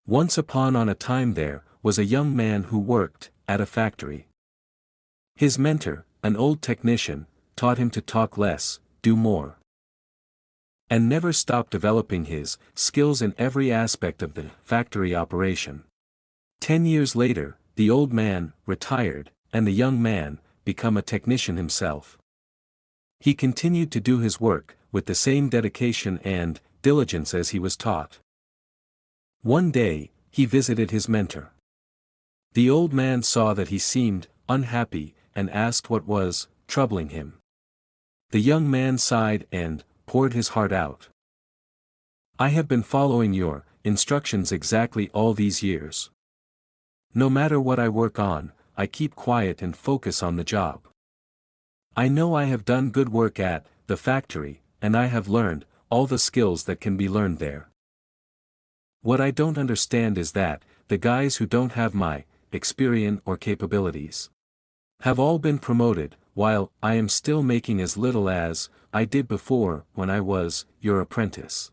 Once upon a time there was a young man who worked at a factory. His mentor, an old technician, taught him to talk less, do more, and never stop developing his skills in every aspect of the factory operation. 10 years later, the old man retired, and the young man became a technician himself. He continued to do his work with the same dedication and diligence as he was taught. One day, he visited his mentor. The old man saw that he seemed unhappy and asked what was troubling him. The young man sighed and poured his heart out. "I have been following your instructions exactly all these years. No matter what I work on, I keep quiet and focus on the job. I know I have done good work at the factory, and I have learned all the skills that can be learned there. What I don't understand is that the guys who don't have my experience or capabilities have all been promoted, while I am still making as little as I did before when I was your apprentice."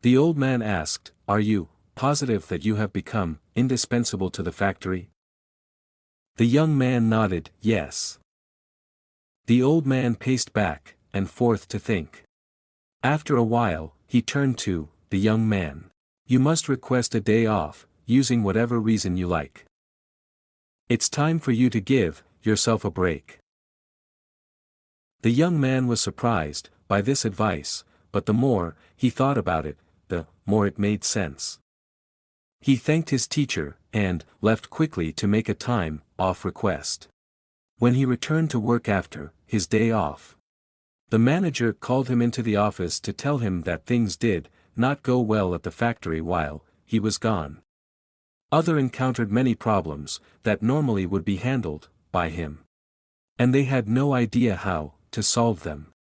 The old man asked, "Are you positive that you have become indispensable to the factory?" The young man nodded, "Yes." The old man paced back and forth to think. After a while, he turned to the young man. "You must request a day off, using whatever reason you like. It's time for you to give yourself a break." The young man was surprised by this advice, but the more he thought about it, the more it made sense. He thanked his teacher, and left quickly to make a time-off request. When he returned to work after his day off, the manager called him into the office to tell him that things did not go well at the factory while he was gone. Others encountered many problems that normally would be handled by him, and they had no idea how to solve them.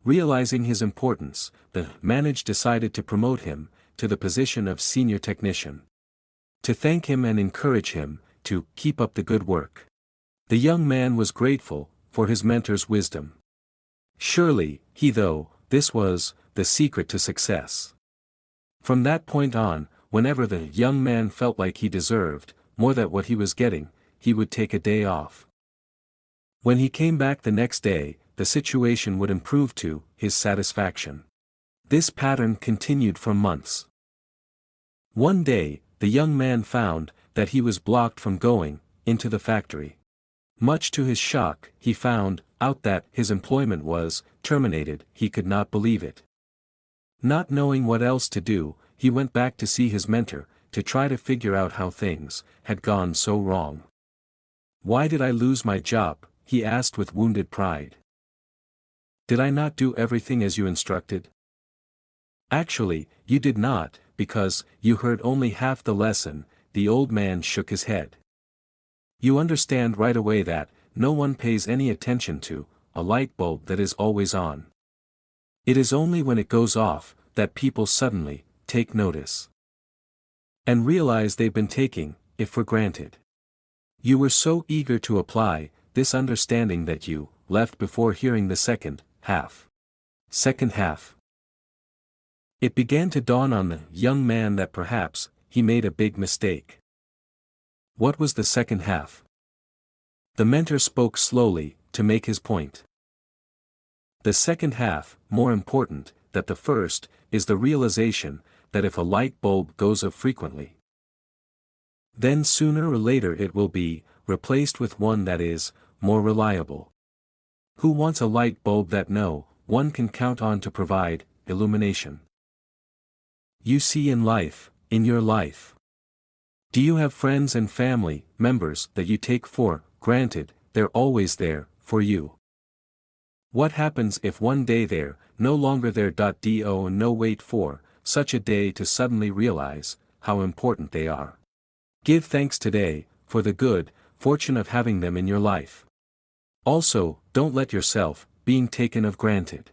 Realizing his importance, the manager decided to promote him to the position of senior technician. To thank him and encourage him to keep up the good work. The young man was grateful for his mentor's wisdom. Surely, this was the secret to success. From that point on, whenever the young man felt like he deserved more than what he was getting, he would take a day off. When he came back the next day, the situation would improve to his satisfaction. This pattern continued for months. One day, the young man found that he was blocked from going into the factory. Much to his shock, he found out that his employment was terminated. He could not believe it. Not knowing what else to do, he went back to see his mentor, to try to figure out how things had gone so wrong. "Why did I lose my job?" he asked with wounded pride. "Did I not do everything as you instructed?" "Actually, you did not, because you heard only half the lesson." The old man shook his head. "You understand right away that no one pays any attention to a light bulb that is always on. It is only when it goes off that people suddenly take notice and realize they've been taking it for granted. You were so eager to apply this understanding that you left before hearing the second half. Second half. It began to dawn on the young man that perhaps he made a big mistake. What was the second half? The mentor spoke slowly to make his point. The second half, more important than the first, is the realization that if a light bulb goes off frequently, then sooner or later it will be replaced with one that is more reliable. Who wants a light bulb that no one can count on to provide illumination? You see in life, in your life. Do you have friends and family members that you take for granted? They're always there for you. What happens if one day they're no longer there? Do and no wait for such a day to suddenly realize how important they are. Give thanks today for the good fortune of having them in your life. Also, don't let yourself being taken of granted.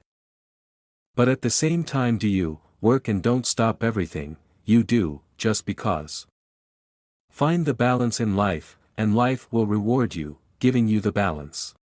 But at the same time, do you work and don't stop everything you do just because. Find the balance in life, and life will reward you, giving you the balance.